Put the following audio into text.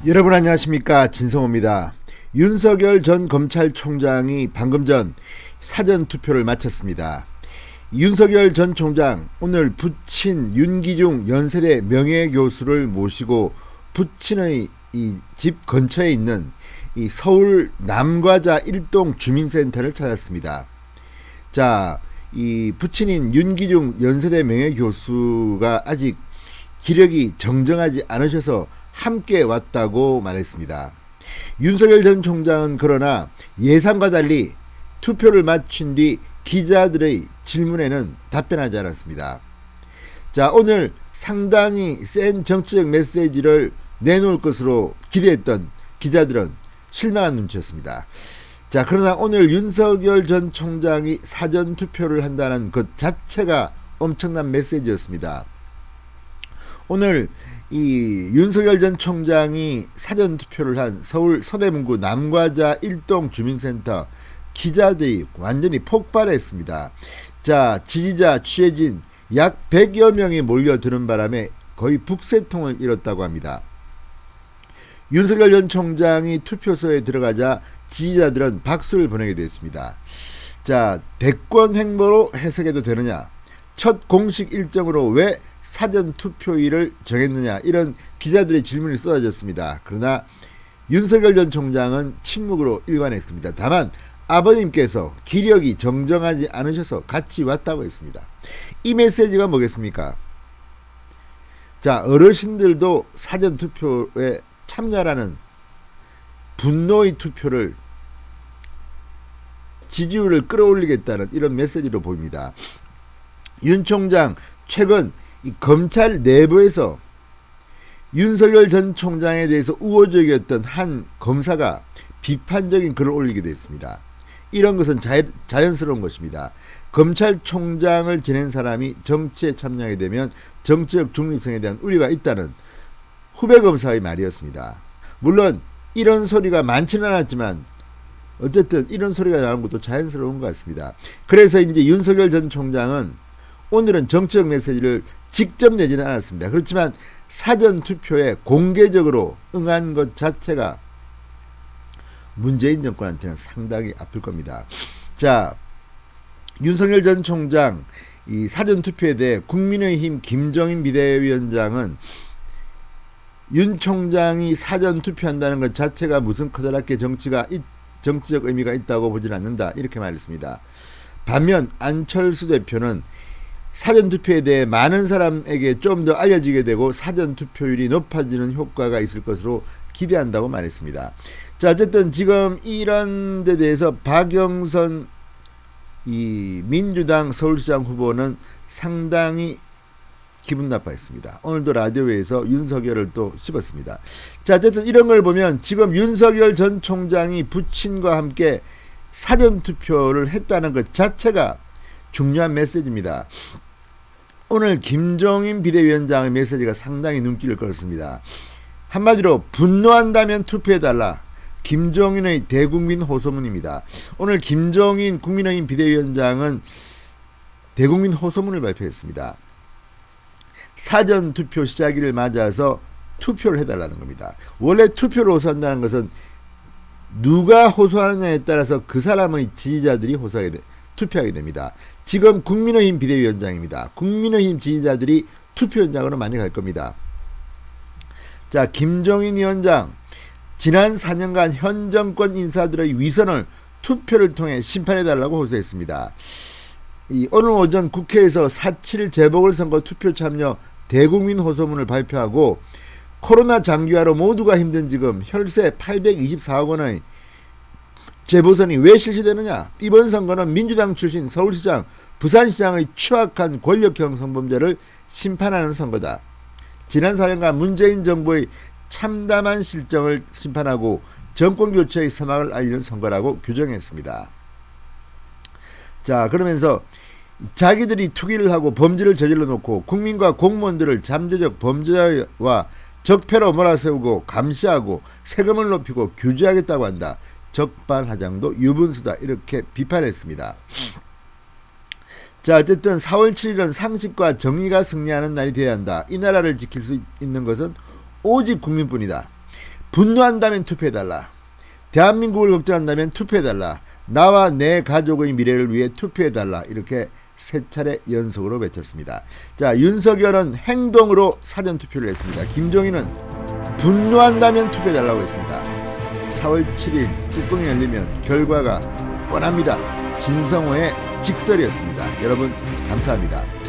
여러분 안녕하십니까, 진성호입니다. 윤석열 전 검찰총장이 방금 전 사전투표를 마쳤습니다. 윤석열 전 총장 오늘 부친 윤기중 연세대 명예교수를 모시고 부친의 이 집 근처에 있는 이 서울 남과자 일동 주민센터를 찾았습니다. 자, 이 부친인 윤기중 연세대 명예교수가 아직 기력이 정정하지 않으셔서 함께 왔다고 말했습니다. 윤석열 전 총장은 그러나 예상과 달리 투표를 마친 뒤 기자들의 질문에는 답변하지 않았습니다. 자, 오늘 상당히 센 정치적 메시지를 내놓을 것으로 기대했던 기자들은 실망한 눈치였습니다. 자, 그러나 오늘 윤석열 전 총장이 사전투표를 한다는 것 자체가 엄청난 메시지였습니다. 오늘 이 윤석열 전 총장이 사전투표를 한 서울 서대문구 남과자 일동 주민센터, 기자들이 완전히 폭발했습니다. 자, 지지자 취재진 약 100여 명이 몰려드는 바람에 거의 북새통을 이뤘다고 합니다. 윤석열 전 총장이 투표소에 들어가자 지지자들은 박수를 보내게 됐습니다. 자, 대권 행보로 해석해도 되느냐, 첫 공식 일정으로 왜 사전투표일을 정했느냐, 이런 기자들의 질문이 쏟아졌습니다. 그러나 윤석열 전 총장은 침묵으로 일관했습니다. 다만 아버님께서 기력이 정정하지 않으셔서 같이 왔다고 했습니다. 이 메시지가 뭐겠습니까? 자, 어르신들도 사전투표에 참여라는 분노의 투표를, 지지율을 끌어올리겠다는 이런 메시지로 보입니다. 윤 총장 최근 이 검찰 내부에서 윤석열 전 총장에 대해서 우호적이었던 한 검사가 비판적인 글을 올리게 됐습니다. 이런 것은 자연스러운 것입니다. 검찰총장을 지낸 사람이 정치에 참여하게 되면 정치적 중립성에 대한 우려가 있다는 후배 검사의 말이었습니다. 물론 이런 소리가 많지는 않았지만 어쨌든 이런 소리가 나오는 것도 자연스러운 것 같습니다. 그래서 이제 윤석열 전 총장은 오늘은 정치적 메시지를 직접 내지는 않았습니다. 그렇지만 사전투표에 공개적으로 응한 것 자체가 문재인 정권한테는 상당히 아플 겁니다. 자, 윤석열 전 총장 이 사전투표에 대해 국민의힘 김종인 비대위원장은 윤 총장이 사전투표한다는 것 자체가 무슨 커다랗게 정치적 의미가 있다고 보지는 않는다, 이렇게 말했습니다. 반면 안철수 대표는 사전투표에 대해 많은 사람에게 좀 더 알려지게 되고 사전투표율이 높아지는 효과가 있을 것으로 기대한다고 말했습니다. 자, 어쨌든 지금 이런 데 대해서 박영선 이 민주당 서울시장 후보는 상당히 기분 나빠했습니다. 오늘도 라디오에서 윤석열을 또 씹었습니다. 자, 어쨌든 이런 걸 보면 지금 윤석열 전 총장이 부친과 함께 사전투표를 했다는 것 자체가 중요한 메시지입니다. 오늘 김종인 비대위원장의 메시지가 상당히 눈길을 끌었습니다. 한마디로 분노한다면 투표해달라, 김종인의 대국민 호소문입니다. 오늘 김종인 국민의힘 비대위원장은 대국민 호소문을 발표했습니다. 사전투표 시작일을 맞아서 투표를 해달라는 겁니다. 원래 투표를 호소한다는 것은 누가 호소하느냐에 따라서 그 사람의 지지자들이 투표하게 됩니다. 지금 국민의힘 비대위원장입니다. 국민의힘 지지자들이 투표 현장으로 많이 갈 겁니다. 자, 김종인 위원장 지난 4년간 현 정권 인사들의 위선을 투표를 통해 심판해달라고 호소했습니다. 오늘 오전 국회에서 4.7 재보궐선거 투표 참여 대국민 호소문을 발표하고 코로나 장기화로 모두가 힘든 지금 혈세 824억 원의 재보선이 왜 실시되느냐, 이번 선거는 민주당 출신 서울시장, 부산시장의 추악한 권력형 성범죄를 심판하는 선거다. 지난 4년간 문재인 정부의 참담한 실정을 심판하고 정권교체의 서막을 알리는 선거라고 규정했습니다. 자, 그러면서 자기들이 투기를 하고 범죄를 저질러 놓고 국민과 공무원들을 잠재적 범죄와 적폐로 몰아세우고 감시하고 세금을 높이고 규제하겠다고 한다. 적반하장도 유분수다, 이렇게 비판했습니다. 자, 어쨌든 4월 7일은 상식과 정의가 승리하는 날이 되어야 한다. 이 나라를 지킬 수 있는 것은 오직 국민뿐이다. 분노한다면 투표해달라. 대한민국을 걱정한다면 투표해달라. 나와 내 가족의 미래를 위해 투표해달라. 이렇게 3차례 연속으로 외쳤습니다. 자, 윤석열은 행동으로 사전투표를 했습니다. 김종인은 분노한다면 투표해달라고 했습니다. 4월 7일 뚜껑이 열리면 결과가 뻔합니다. 진성호의 직설이었습니다. 여러분 감사합니다.